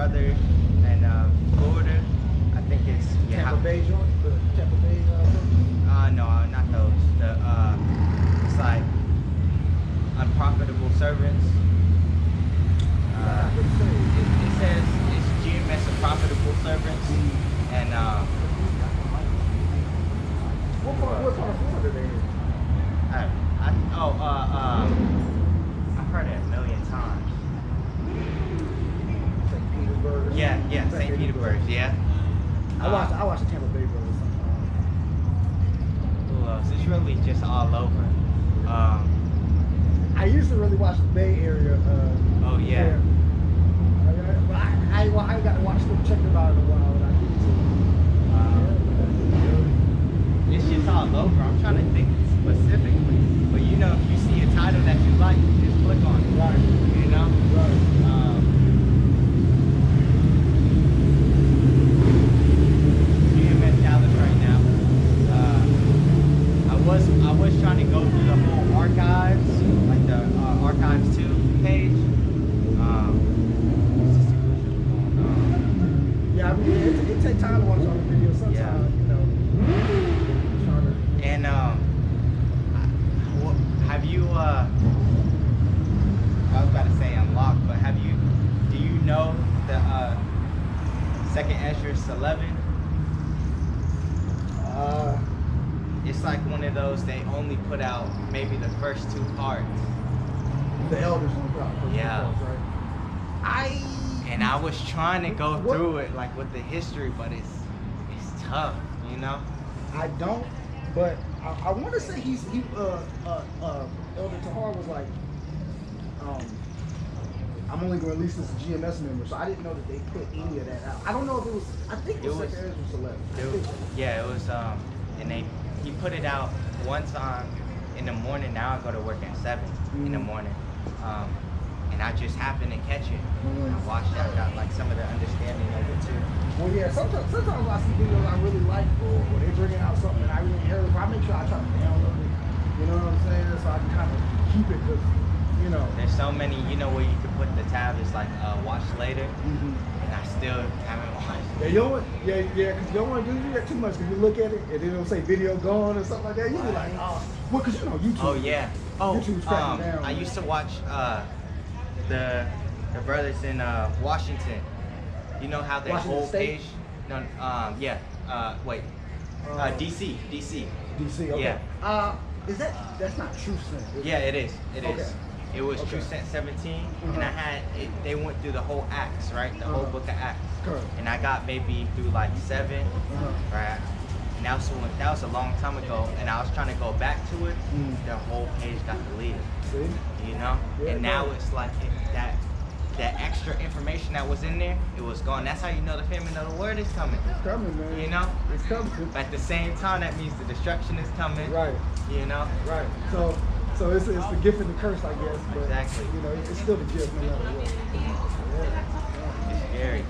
brother in Florida. I think it's Tampa Bay joint. The Tampa Bay. No, not those. It's like unprofitable servants. It says it's GMS unprofitable servants, and what part of Florida they in? I've heard it a million times. St. Petersburg. Yeah, St. Petersburg. Yeah. I watch the Tampa Bay Brothers sometimes. Who else? It's really just all over. I used to really watch the Bay Area. Oh yeah. But I got to watch them, check them out in a while, and I need to. It's just all over. I'm trying to think specifically, but you know, if you see a title that you like, you just click on it. Right. You know. Right. GMS Dallas right now. I was trying to go through the whole archives, like the archives 2 page. Yeah, I mean, it takes time to watch all the videos sometimes, Yeah. you know. And have you I was about to say unlocked, but do you know the second Esdras 11? It's like one of those they only put out maybe the first 2 parts. The elders on the first 2 Yeah. parts, right? I was trying to go through it like with the history, but it's tough, you know. I don't, but I want to say Elder Tahar was like, I'm only going to release this to GMS members, so I didn't know that they put any of that out. I don't know if it was. I think it was Second Esdras 11. Yeah, it was. And he put it out one time in the morning. Now I go to work at 7 in the morning. And I just happened to catch it. I watched it. I got like some of the understanding of it too. Well, yeah. Sometimes I see videos I really like, or they bringing out something that I really heard. I make sure I try to download it. You know what I'm saying? So I can kind of keep it, because you know. There's so many. You know where you can put the tab. It's like watch later, and I still haven't watched. Yeah, you don't want, because you don't want to do that too much, because you look at it and then it'll say video gone or something like that. You be like, oh, well, because you know YouTube. Oh yeah. Oh, YouTube's cracking down. I used to watch the brothers in Washington. You know how their Washington whole State? page? No, yeah. DC. DC, okay. Yeah. That's not True Sense? Yeah, it is. It is. Okay. It was True Sense 17, and I had it. They went through the whole Acts, right? The whole book of Acts. Correct. And I got maybe through like 7, right? And that was a long time ago, and I was trying to go back to it. The whole page got deleted. See? You know? Yeah, and now it's like that extra information that was in there, it was gone. That's how you know the famine of the word is coming. It's coming, man. You know? It's coming. But at the same time, that means the destruction is coming. Right. You know? Right. So it's the gift and the curse, I guess. But, Exactly. You know, it's still the gift, no matter what. It's scary.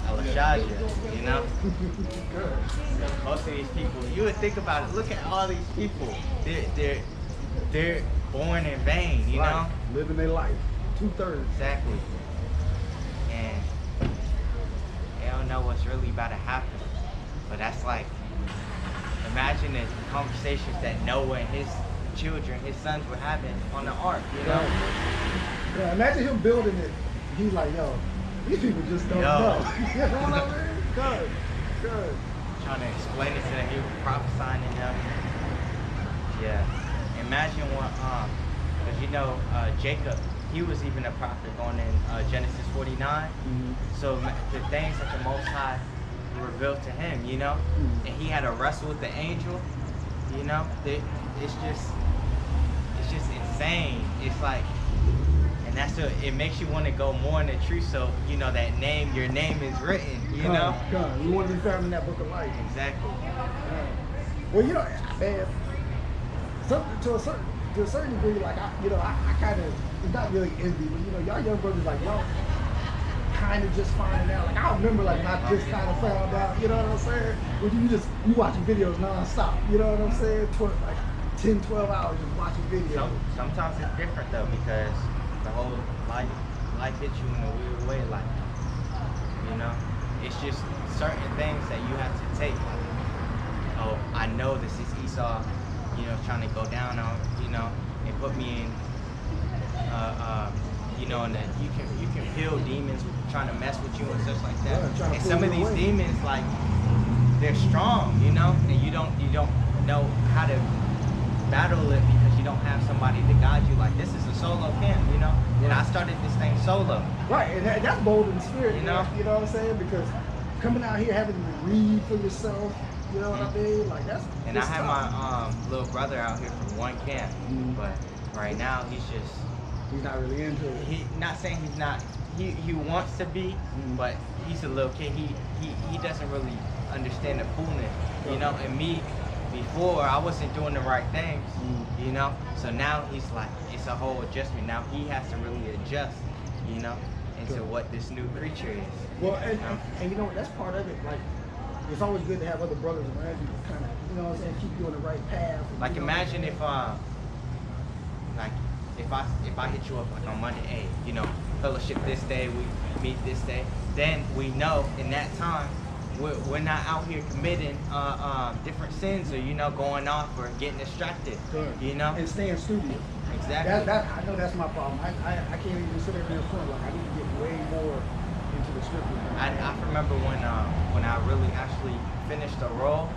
Alashaja, you know? Most of these people, you would think about it, look at all these people. They're born in vain, you know? Living their life. 2/3. Exactly. And they don't know what's really about to happen. But that's like, imagine the conversations that Noah and his children, his sons were having on the ark, you know? Yeah, imagine him building it. He's like, yo, these people just don't know. You know what I mean? Good. Trying to explain it to them, he was prophesying to them. Yeah. Imagine what, because you know, Jacob, he was even a prophet going in Genesis 49. So the things that the Most High revealed to him, you know, and he had to wrestle with the angel, you know. It's just insane. It's like, and that's what it makes you want to go more in the truth. So you know that your name is written, you know. You want to be found in that book of life. Exactly. Well, you know, man, to a certain degree, like I kind of, it's not really envy, but you know, y'all young brothers, like y'all kind of just finding out. Like I remember, like not just kind of found out. You know what I'm saying? When you watching videos non-stop. You know what I'm saying? Like 10, 12 hours just watching videos. Sometimes it's different though, because the whole life life hits you in a weird way, like, you know, it's just certain things that you have to take. Like, oh, I know this is Esau, you know, trying to go down on, you know, and put me in, you know, and that you can feel demons trying to mess with you and stuff like that. Yeah, and some of these demons, like, they're strong, you know, and you don't know how to battle it because you don't have somebody to guide you. Like, this is a solo camp, you know, and I started this thing solo. Right, and that's bold in the spirit, you know what I'm saying? Because coming out here having to read for yourself, you know what I mean? Like, that's and I have my little brother out here from one camp, but right now he's not really into it. He not saying he's not. He wants to be, but he's a little kid. He doesn't really understand the fullness, you know. And me, before I wasn't doing the right things, you know. So now he's like, it's a whole adjustment. Now he has to really adjust, you know, into what this new creature is. Well, and you know what? That's part of it. Like, it's always good to have other brothers around you to kind of, you know what I'm saying, keep you on the right path. Like, imagine if like, if I hit you up like on Monday, hey, you know, fellowship this day, we meet this day, then we know in that time we're not out here committing different sins or, you know, going off or getting distracted, you know, and staying studious. Exactly. I know that's my problem. I can't even sit there in front. Like, I need to get way more into the scripture. I remember when I really actually finished a role,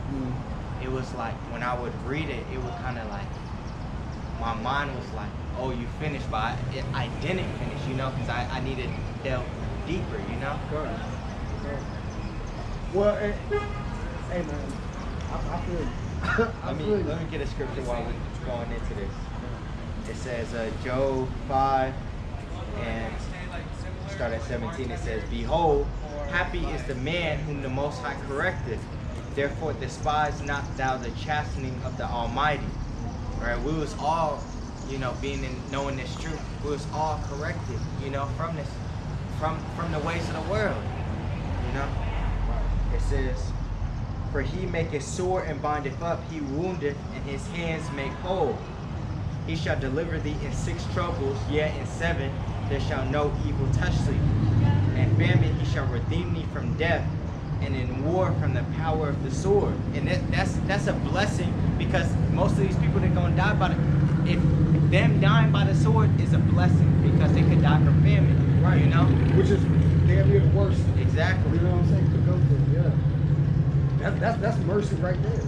it was like when I would read it, it would kind of like, my mind was like, oh, you finished, but I didn't finish, you know, because I needed to delve deeper, you know? Good. Well, hey man, I feel you. Let me get a scripture while we're going into this. It says Job 5 and start at 17. It says, behold, happy is the man whom the Most High correcteth. Therefore despise not thou the chastening of the Almighty. Right? We was all, you know, knowing this truth, we was all corrected, you know, from the ways of the world, you know. It says, for he maketh sore and bindeth up, he woundeth, and his hands make whole. He shall deliver thee in 6 troubles, yet in 7 there shall no evil touch thee. And famine he shall redeem thee from death, and in war from the power of the sword. And that's a blessing, because most of these people that are gonna die by if them dying by the sword is a blessing, because they could die from famine, right? You know, which is damn near the worst. Exactly. You know what I'm saying? To go through, yeah. That's mercy right there.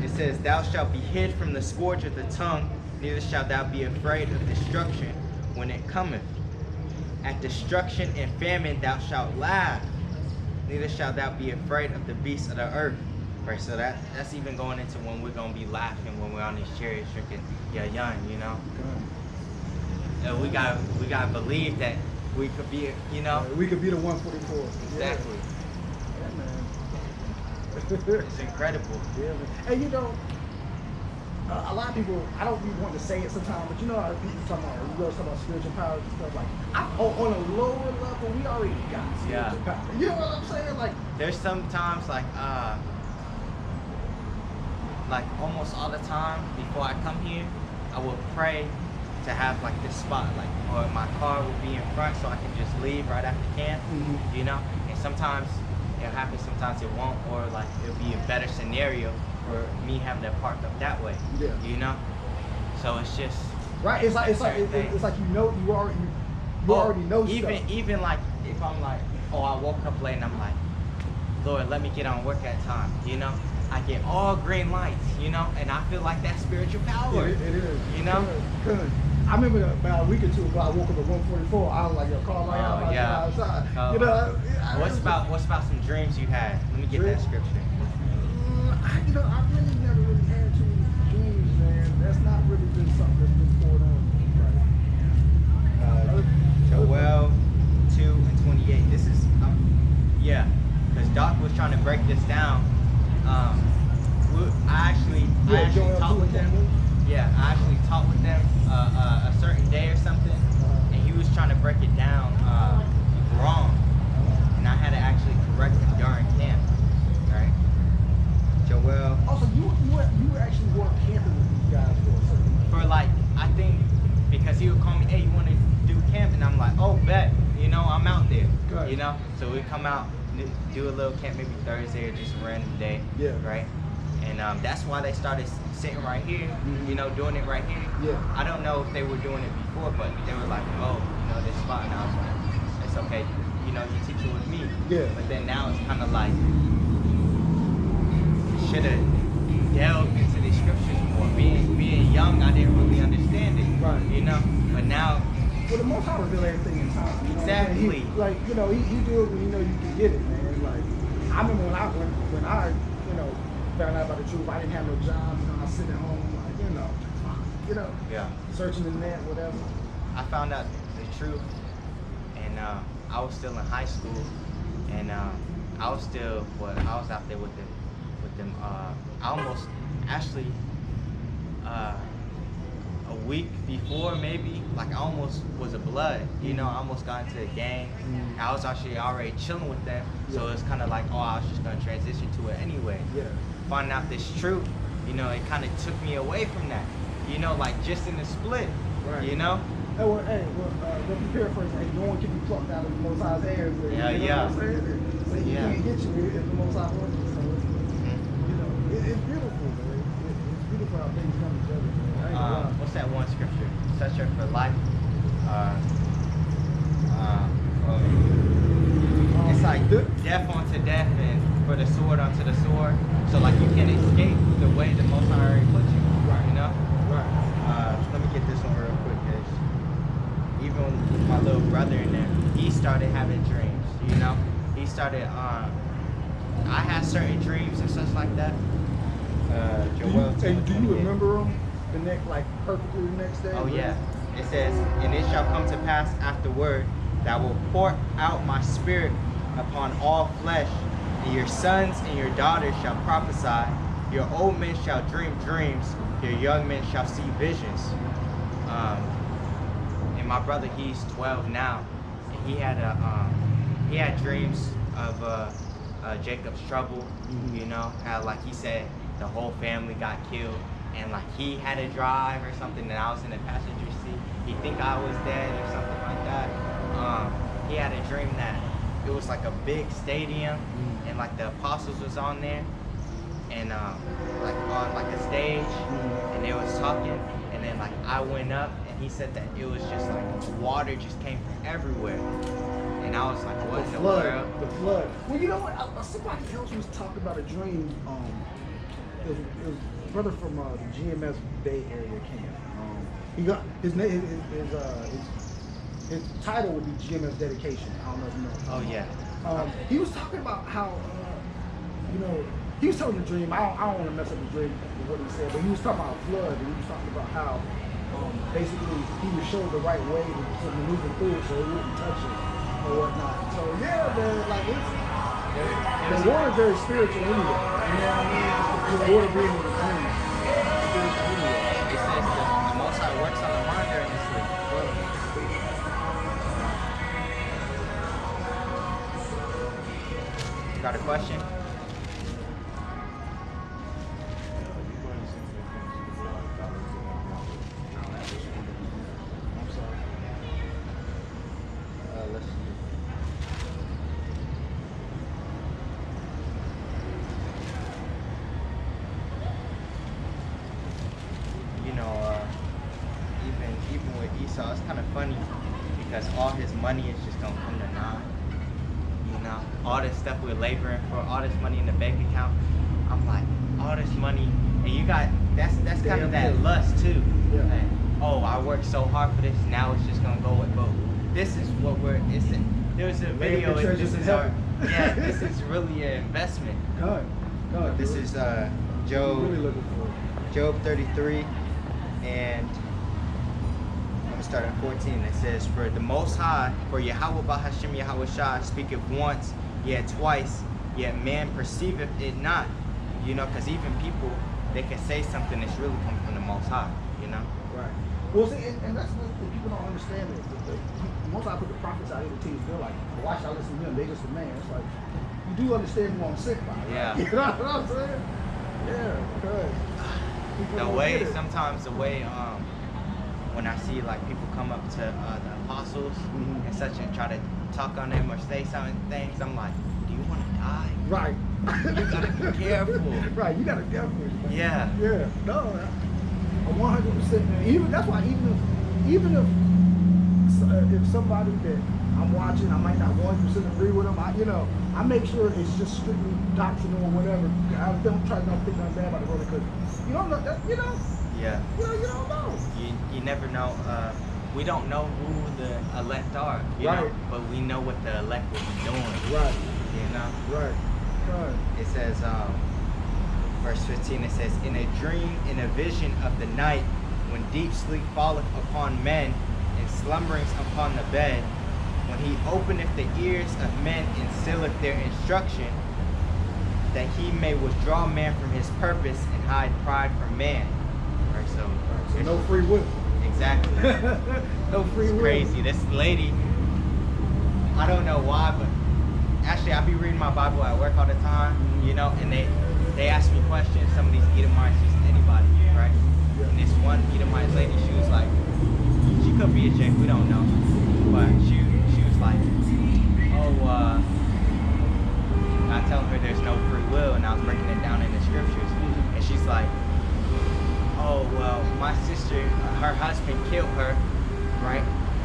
It says, thou shalt be hid from the scourge of the tongue, neither shalt thou be afraid of destruction when it cometh. At destruction and famine thou shalt laugh, neither shalt thou be afraid of the beasts of the earth. Right, so that's even going into when we're gonna be laughing when we're on these chariots drinking young, you know. We gotta believe that we could be, you know. We could be the 144. Exactly. Yeah, man. It's incredible. Yeah, man. And you know, a lot of people, I don't even want to say it sometimes, but you know how people talk about spiritual powers and stuff, like, on a lower level, we already got spiritual power. You know what I'm saying? Like, there's sometimes like almost all the time before I come here, I will pray to have like this spot, like, or my car will be in front so I can just leave right after camp, you know. And sometimes it'll happen, sometimes it won't, or like it'll be a better scenario for me having to park up that way, you know. So it's just right. It's like you know, you already know stuff. Even like if I'm like, oh, I woke up late and I'm like, Lord, let me get on work at time, you know. I get all green lights, you know, and I feel like that's spiritual power. It is. You know? Good. I remember about a week or two ago, I woke up at 1:44. I was like, yo, call my outside. You know, what's about some dreams you had? Let me get that scripture. You know, I really never really had too many dreams, man. That's not really been something that's been going on. Joel 2 and 28. This is, because Doc was trying to break this down. I actually talked with them. Yeah, I actually talked with them a certain day or something, and he was trying to break it down wrong, and I had to actually correct him during camp. Right? Joel. Also, you actually were camping with these guys for a certain for like, I think because he would call me, hey, you want to do camp, and I'm like, oh, bet. Right. You know, so we come out, do a little camp maybe Thursday or just a random day. Yeah. Right. And that's why they started sitting right here, you know, doing it right here. Yeah. I don't know if they were doing it before, but they were like, oh, you know, this spot. And I was like, it's okay, you know, you teach it with me. Yeah. But then now it's kind of like, should have delved into the scriptures more. Being young, I didn't really understand it. Right. You know, but now. Well, the Most High reveal everything in time. You know Exactly. Like, you know, he do it when you know you can get it, man. Like, I remember when I, you know, found out about the truth. I didn't have no job. You know, I was sitting at home, like, you know, Yeah. searching the net, whatever. I found out the truth, and I was still in high school, and I was out there with them. I almost actually. A week before, maybe, like I almost was a blood, you know, I almost got into a gang. I was actually already chilling with them, so it's kind of like, oh, I was just gonna transition to it anyway. Yeah. Finding out this truth, you know, it kind of took me away from that, you know, like just in the split, Right. you know. Let me paraphrase. Hey, no one can be plucked out of the Most High's hands. Yeah, you know yeah. What I'm saying? So he can't get you if the Most High wants you. So you know, it's beautiful, man. It's beautiful how things come together. What's that one scripture? Such are for life. It's like death unto death and for the sword unto the sword. So like you can't escape the way the Most High already put you. Right. You know? Right. Let me get this one real quick, cause even with my little brother in there, he started having dreams. You know? He started. I had certain dreams and such like that. Joel. Do you remember them? The next, like perfectly the next day? Oh yeah. It says, and it shall come to pass afterward that I will pour out my spirit upon all flesh, and your sons and your daughters shall prophesy, your old men shall dream dreams, your young men shall see visions. And my brother, he's 12 now, and he had dreams of Jacob's trouble. You know, how like he said the whole family got killed. And like he had to drive or something, and I was in the passenger seat. He think I was dead or something like that. He had a dream that it was like a big stadium, and like the apostles was on there, and like on like a stage, and they was talking, and then like I went up, and he said that it was just like water just came from everywhere, and I was like, what in the world? The flood. Well, you know what? Somebody else was talking about a dream. It was a brother from the GMS Bay Area camp. He got his name. His title would be GMS Dedication. I don't know if you know. Oh yeah. He was talking about how you know, he was telling the dream. I don't want to mess up the dream with what he said, but he was talking about flood, and he was talking about how basically he was showed the right way to maneuver through it so it wouldn't touch it or whatnot. So yeah, man, like the water's very spiritual anyway. You know what I mean? The water being in the dream. Spiritual anyway. It says the Most High works on the mind during the sleep. Got a question? Let's see. You know, even with Esau, it's kind of funny because all his money is just gonna come to naught. You know, all this stuff we're laboring for, all this money in the bank account. I'm like, all this money, and you got that's kind of that lust too. Yeah. Like, oh, I worked so hard for this, now it's just gonna go with. But this is what there's a video. This is our, this is really an investment. God, This is Job. Really looking for it. Job 33, and I'm gonna start at 14. It says, "For the Most High, for Yahweh Bahashim Yahweh Shai speaketh once, yet twice, yet man perceiveth it not." You know, because even people, they can say something that's really coming from the Most High. You know. Right. Well, see, and that's what people don't understand. Once I put the prophets out here to teach, they're like, "Why should I listen to them? They just a man." It's like, you do understand who I'm sick by, right? Yeah. You know what I'm saying? Yeah, because Sometimes the way when I see like people come up to the apostles Mhm. and such and try to talk on them or say something things, I'm like, do you want to die? Right. You gotta be careful. Right, you gotta definitely. Yeah. Yeah. No, 100%. Even that's why even if somebody that I'm watching, I might not 100% agree with them. I make sure it's just strictly doctrinal or whatever. I don't try to think nothing bad about the brother because you don't know that. Yeah. You don't know. You never know. We don't know who the elect are, you know, Right. but we know what the elect will be doing. Right. You know. Right. Right. It says, verse 15, it says, in a dream, in a vision of the night, when deep sleep falleth upon men, and slumberings upon the bed, when he openeth the ears of men and sealeth their instruction, that he may withdraw man from his purpose and hide pride from man. Right, so No free will. exactly. No free It's will. crazy. This lady, I don't know why, but actually I be reading my Bible at work all the time, you know, and they ask me questions. Some of these Edomites, just anybody, right? Yeah. And this one Edomite lady, she was like, she could be a chick, we don't know, but she was like, oh, I tell her there's no free will, and I was breaking it down in the scriptures, and she's like, oh, well, my sister, her husband killed her, right?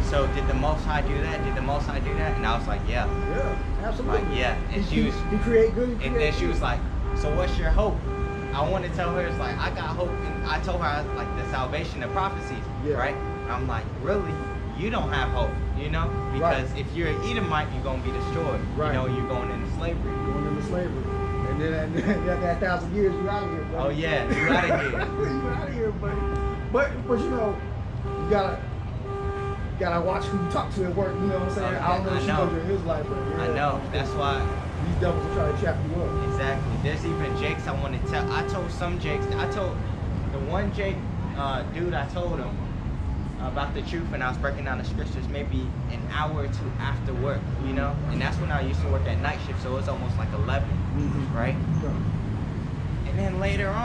So did the Most High do that? Did the Most High do that? And I was like, yeah. Yeah, absolutely. Like, yeah. And she was, He create good. and then she was like, so what's your hope? I want to tell her, it's like, I got hope. And I told her, like, the salvation of prophecies, Yeah. right? And I'm like, really? You don't have hope, you know? Because if you're an Edomite, you're going to be destroyed. Right. You know, you're going into slavery. Going into slavery. And then after that 1,000 years, you out of here, buddy. Oh, yeah, you out of here. You out of here, buddy. But you know, you gotta watch who you talk to at work. You know what I'm saying? Okay, I don't know if she knows you in his life, but yeah, I know. That's why. These devils will try to trap you up. Exactly. There's even Jakes I want to tell. I told some Jakes. I told the one Jake dude. I told him about the truth, and I was breaking down the scriptures maybe an hour or two after work. You know, and that's when I used to work at night shift, so it was almost like 11, right? Yeah. And then later on.